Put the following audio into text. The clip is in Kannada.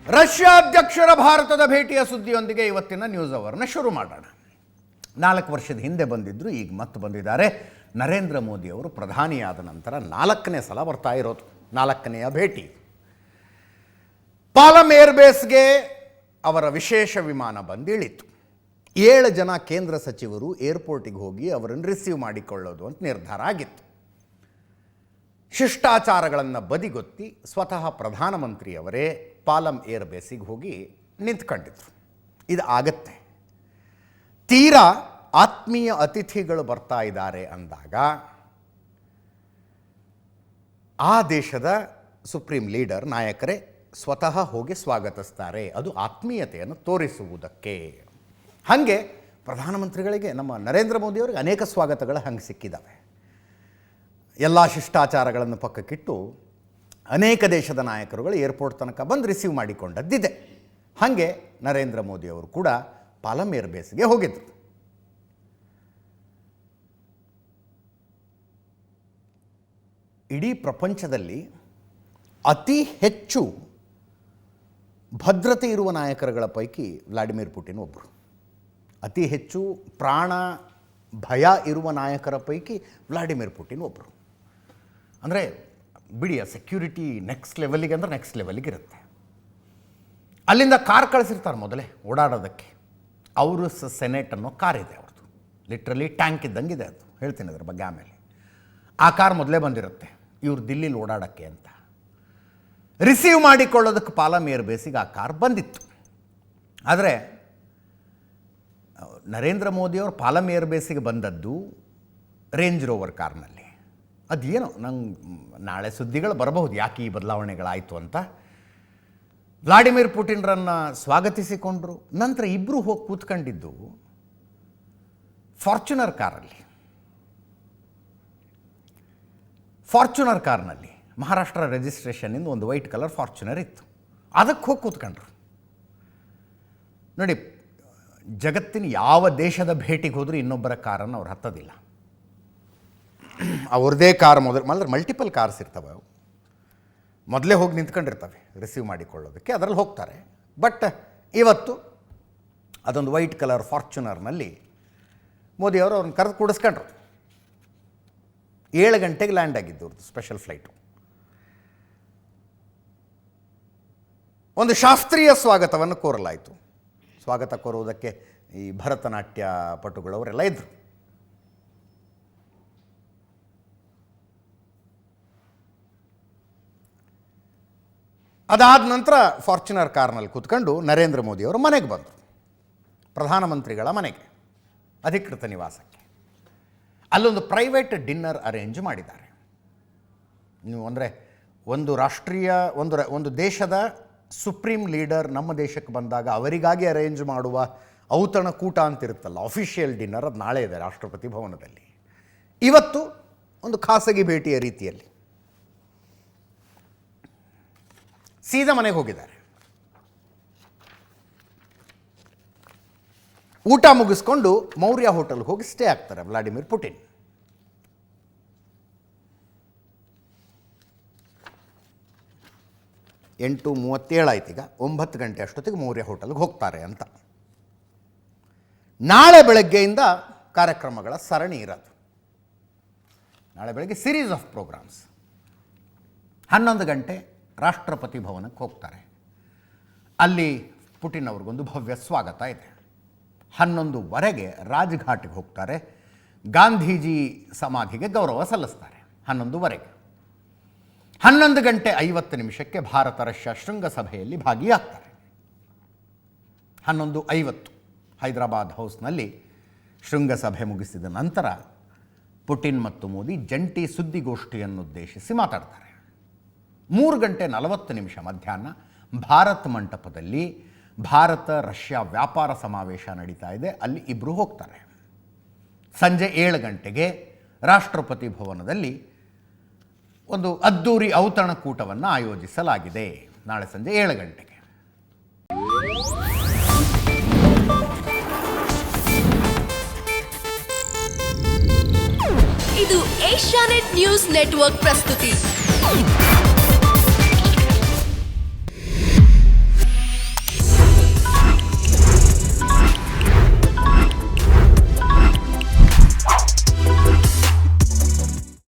ರಷ್ಯಾ ಅಧ್ಯಕ್ಷರ ಭಾರತದ ಭೇಟಿಯ ಸುದ್ದಿಯೊಂದಿಗೆ ಇವತ್ತಿನ ನ್ಯೂಸ್ ಅವರ್ನ ಶುರು ಮಾಡೋಣ. 4 ವರ್ಷದ ಹಿಂದೆ ಬಂದಿದ್ದರು, ಈಗ ಮತ್ತೆ ಬಂದಿದ್ದಾರೆ. ನರೇಂದ್ರ ಮೋದಿ ಅವರು ಪ್ರಧಾನಿಯಾದ ನಂತರ 4ನೇ ಸಲ ಬರ್ತಾ ಇರೋದು, 4ನೆಯ ಭೇಟಿ. ಪಾಲಮ್ ಏರ್ಬೇಸ್ಗೆ ಅವರ ವಿಶೇಷ ವಿಮಾನ ಬಂದಿಳಿತು. 7 ಜನ ಕೇಂದ್ರ ಸಚಿವರು ಏರ್ಪೋರ್ಟಿಗೆ ಹೋಗಿ ಅವರನ್ನು ರಿಸೀವ್ ಮಾಡಿಕೊಳ್ಳೋದು ಅಂತ ನಿರ್ಧಾರ ಆಗಿತ್ತು. ಶಿಷ್ಟಾಚಾರಗಳನ್ನು ಬದಿಗೊತ್ತಿ ಸ್ವತಃ ಪ್ರಧಾನಮಂತ್ರಿಯವರೇ ಪಾಲಮ್ ಏರ್ಬೇಸಿಗೆ ಹೋಗಿ ನಿಂತ್ಕೊಂಡಿದ್ರು. ಇದು ಆಗತ್ತೆ. ತೀರಾ ಆತ್ಮೀಯ ಅತಿಥಿಗಳು ಬರ್ತಾ ಇದ್ದಾರೆ ಅಂದಾಗ ಆ ದೇಶದ ಸುಪ್ರೀಂ ಲೀಡರ್, ನಾಯಕರೇ ಸ್ವತಃ ಹೋಗಿ ಸ್ವಾಗತಿಸ್ತಾರೆ. ಅದು ಆತ್ಮೀಯತೆಯನ್ನು ತೋರಿಸುವುದಕ್ಕೆ. ಹಾಗೆ ಪ್ರಧಾನಮಂತ್ರಿಗಳಿಗೆ ನಮ್ಮ ನರೇಂದ್ರ ಮೋದಿಯವರಿಗೆ ಅನೇಕ ಸ್ವಾಗತಗಳು ಹಂಗೆ ಸಿಕ್ಕಿದ್ದಾವೆ. ಎಲ್ಲ ಶಿಷ್ಟಾಚಾರಗಳನ್ನು ಪಕ್ಕಕ್ಕಿಟ್ಟು ಅನೇಕ ದೇಶದ ನಾಯಕರುಗಳು ಏರ್ಪೋರ್ಟ್ ತನಕ ಬಂದು ರಿಸೀವ್ ಮಾಡಿಕೊಂಡದ್ದಿದೆ. ಹಾಗೆ ನರೇಂದ್ರ ಮೋದಿಯವರು ಕೂಡ ಪಾಲಮ್ ಏರ್ಬೇಸ್ಗೆ ಹೋಗಿದ್ದರು. ಇಡೀ ಪ್ರಪಂಚದಲ್ಲಿ ಅತಿ ಹೆಚ್ಚು ಭದ್ರತೆ ಇರುವ ನಾಯಕರುಗಳ ಪೈಕಿ ವ್ಲಾಡಿಮಿರ್ ಪುಟಿನ್ ಒಬ್ಬರು. ಅತಿ ಹೆಚ್ಚು ಪ್ರಾಣ ಭಯ ಇರುವ ನಾಯಕರ ಪೈಕಿ ವ್ಲಾಡಿಮಿರ್ ಪುಟಿನ್ ಒಬ್ಬರು. ಅಂದರೆ ಬಿಡಿ, ಆ ಸೆಕ್ಯೂರಿಟಿ ನೆಕ್ಸ್ಟ್ ಲೆವೆಲಿಗೆ ಅಂದರೆ ನೆಕ್ಸ್ಟ್ ಲೆವೆಲಿಗೆ ಇರುತ್ತೆ. ಅಲ್ಲಿಂದ ಕಾರ್ ಕಳಿಸಿರ್ತಾರೆ ಮೊದಲೇ ಓಡಾಡೋದಕ್ಕೆ. ಅವರು ಸೆನೆಟ್ ಅನ್ನೋ ಕಾರ್ ಇದೆ ಅವ್ರದ್ದು, ಲಿಟ್ರಲಿ ಟ್ಯಾಂಕ್ ಇದ್ದಂಗಿದೆ ಅದು. ಹೇಳ್ತೀನಿ ಅದ್ರ ಬಗ್ಗೆ ಆಮೇಲೆ. ಆ ಕಾರ್ ಮೊದಲೇ ಬಂದಿರುತ್ತೆ ಇವ್ರು ದಿಲ್ಲಿಲಿ ಓಡಾಡೋಕ್ಕೆ ಅಂತ. ರಿಸೀವ್ ಮಾಡಿಕೊಳ್ಳೋದಕ್ಕೆ ಪಾಲಮ್ ಏರ್ಬೇಸಿಗೆ ಆ ಕಾರ್ ಬಂದಿತ್ತು. ಆದರೆ ನರೇಂದ್ರ ಮೋದಿಯವರು ಪಾಲಮ್ ಏರ್ಬೇಸಿಗೆ ಬಂದದ್ದು ರೇಂಜ್ ರೋವರ್ ಕಾರ್ನಲ್ಲಿ. ಅದೇನೋ ನಂಗೆ ನಾಳೆ ಸುದ್ದಿಗಳು ಬರಬಹುದು ಯಾಕೆ ಈ ಬದಲಾವಣೆಗಳಾಯಿತು ಅಂತ. ವ್ಲಾಡಿಮಿರ್ ಪುಟಿನ್ರನ್ನು ಸ್ವಾಗತಿಸಿಕೊಂಡ್ರು. ನಂತರ ಇಬ್ಬರು ಹೋಗಿ ಕೂತ್ಕೊಂಡಿದ್ದು ಫಾರ್ಚುನರ್ ಕಾರ್ನಲ್ಲಿ. ಮಹಾರಾಷ್ಟ್ರ ರಿಜಿಸ್ಟ್ರೇಷನ್ನಿಂದ ಒಂದು ವೈಟ್ ಕಲರ್ ಫಾರ್ಚುನರ್ ಇತ್ತು. ಅದಕ್ಕೆ ಹೋಗಿ ಕೂತ್ಕೊಂಡ್ರು. ನೋಡಿ, ಜಗತ್ತಿನ ಯಾವ ದೇಶದ ಭೇಟಿಗೆ ಹೋದರೂ ಇನ್ನೊಬ್ಬರ ಕಾರನ್ನು ಅವ್ರು ಹತ್ತೋದಿಲ್ಲ. ಅವ್ರದ್ದೇ ಕಾರ್ ಮಲ್ಟಿಪಲ್ ಕಾರ್ಸ್ ಇರ್ತವೆ. ಅವು ಮೊದಲೇ ಹೋಗಿ ನಿಂತ್ಕೊಂಡಿರ್ತವೆ ರಿಸೀವ್ ಮಾಡಿಕೊಳ್ಳೋದಕ್ಕೆ, ಅದರಲ್ಲಿ ಹೋಗ್ತಾರೆ. ಬಟ್ ಇವತ್ತು ಅದೊಂದು ವೈಟ್ ಕಲರ್ ಫಾರ್ಚುನರ್ನಲ್ಲಿ ಮೋದಿಯವರು ಅವ್ರನ್ನ ಕರೆದು ಕೂಡಿಸ್ಕೊಂಡ್ರು. 7 ಗಂಟೆಗೆ ಲ್ಯಾಂಡ್ ಆಗಿದ್ದು ಅವ್ರದ್ದು ಸ್ಪೆಷಲ್ ಫ್ಲೈಟು. ಒಂದು ಶಾಸ್ತ್ರೀಯ ಸ್ವಾಗತವನ್ನು ಕೋರಲಾಯಿತು. ಸ್ವಾಗತ ಕೋರುವುದಕ್ಕೆ ಈ ಭರತನಾಟ್ಯ ಪಟುಗಳವರೆಲ್ಲ ಇದ್ದರು. ಅದಾದ ನಂತರ ಫಾರ್ಚುನರ್ ಕಾರ್ನಲ್ಲಿ ಕೂತ್ಕೊಂಡು ನರೇಂದ್ರ ಮೋದಿಯವರು ಮನೆಗೆ ಬಂದರು. ಪ್ರಧಾನಮಂತ್ರಿಗಳ ಮನೆಗೆ, ಅಧಿಕೃತ ನಿವಾಸಕ್ಕೆ. ಅಲ್ಲೊಂದು ಪ್ರೈವೇಟ್ ಡಿನ್ನರ್ ಅರೇಂಜ್ ಮಾಡಿದ್ದಾರೆ. ನೀವು ಅಂದರೆ ಒಂದು ರಾಷ್ಟ್ರೀಯ ಒಂದು ದೇಶದ ಸುಪ್ರೀಂ ಲೀಡರ್ ನಮ್ಮ ದೇಶಕ್ಕೆ ಬಂದಾಗ ಅವರಿಗಾಗಿ ಅರೇಂಜ್ ಮಾಡುವ ಔತಣಕೂಟ ಅಂತಿರುತ್ತಲ್ಲ, ಅಫಿಷಿಯಲ್ ಡಿನ್ನರ್, ಅದು ನಾಳೆ ಇದೆ ರಾಷ್ಟ್ರಪತಿ ಭವನದಲ್ಲಿ. ಇವತ್ತು ಒಂದು ಖಾಸಗಿ ಭೇಟಿಯ ರೀತಿಯಲ್ಲಿ ಸೀದಾ ಮನೆಗೆ ಹೋಗಿದ್ದಾರೆ. ಊಟ ಮುಗಿಸ್ಕೊಂಡು ಮೌರ್ಯ ಹೋಟೆಲ್ಗೆ ಹೋಗಿ ಸ್ಟೇ ಆಗ್ತಾರೆ ವ್ಲಾಡಿಮಿರ್ ಪುಟಿನ್. ಎಂಟು 37 ಆಯ್ತು. ಈಗ 9 ಗಂಟೆ ಅಷ್ಟೊತ್ತಿಗೆ ಮೌರ್ಯ ಹೋಟೆಲ್ಗೆ ಹೋಗ್ತಾರೆ ಅಂತ. ನಾಳೆ ಬೆಳಗ್ಗೆಯಿಂದ ಕಾರ್ಯಕ್ರಮಗಳ ಸರಣಿ ಇರೋದು. ನಾಳೆ ಬೆಳಗ್ಗೆ ಸಿರೀಸ್ ಆಫ್ ಪ್ರೋಗ್ರಾಮ್ಸ್. 11 ಗಂಟೆ ರಾಷ್ಟ್ರಪತಿ ಭವನಕ್ಕೆ ಹೋಗ್ತಾರೆ. ಅಲ್ಲಿ ಪುಟಿನ್ ಅವ್ರಿಗೊಂದು ಭವ್ಯ ಸ್ವಾಗತ ಇದೆ. 11:15 ರಾಜ್ಘಾಟ್ಗೆ ಹೋಗ್ತಾರೆ. ಗಾಂಧೀಜಿ ಸಮಾಧಿಗೆ ಗೌರವ ಸಲ್ಲಿಸ್ತಾರೆ 11:15. 11 ಗಂಟೆ 50 ನಿಮಿಷಕ್ಕೆ ಭಾರತ ರಷ್ಯಾ ಶೃಂಗಸಭೆಯಲ್ಲಿ ಭಾಗಿಯಾಗ್ತಾರೆ. 11:50 ಹೈದರಾಬಾದ್ ಹೌಸ್ನಲ್ಲಿ ಶೃಂಗಸಭೆ ಮುಗಿಸಿದ ನಂತರ ಪುಟಿನ್ ಮತ್ತು ಮೋದಿ ಜಂಟಿ ಸುದ್ದಿಗೋಷ್ಠಿಯನ್ನುದ್ದೇಶಿಸಿ ಮಾತಾಡ್ತಾರೆ. 3 ಗಂಟೆ 40 ನಿಮಿಷ ಮಧ್ಯಾಹ್ನ ಭಾರತ್ ಮಂಟಪದಲ್ಲಿ ಭಾರತ ರಷ್ಯಾ ವ್ಯಾಪಾರ ಸಮಾವೇಶ ನಡೀತಾ ಇದೆ. ಅಲ್ಲಿ ಇಬ್ಬರು ಹೋಗ್ತಾರೆ. ಸಂಜೆ 7 ಗಂಟೆಗೆ ರಾಷ್ಟ್ರಪತಿ ಭವನದಲ್ಲಿ ಒಂದು ಅದ್ದೂರಿ ಔತಣಕೂಟವನ್ನು ಆಯೋಜಿಸಲಾಗಿದೆ. ನಾಳೆ ಸಂಜೆ 7 ಗಂಟೆಗೆ. ಇದು ಏಷ್ಯಾನೆಟ್ ನ್ಯೂಸ್ ನೆಟ್ವರ್ಕ್ ಪ್ರಸ್ತುತಿ.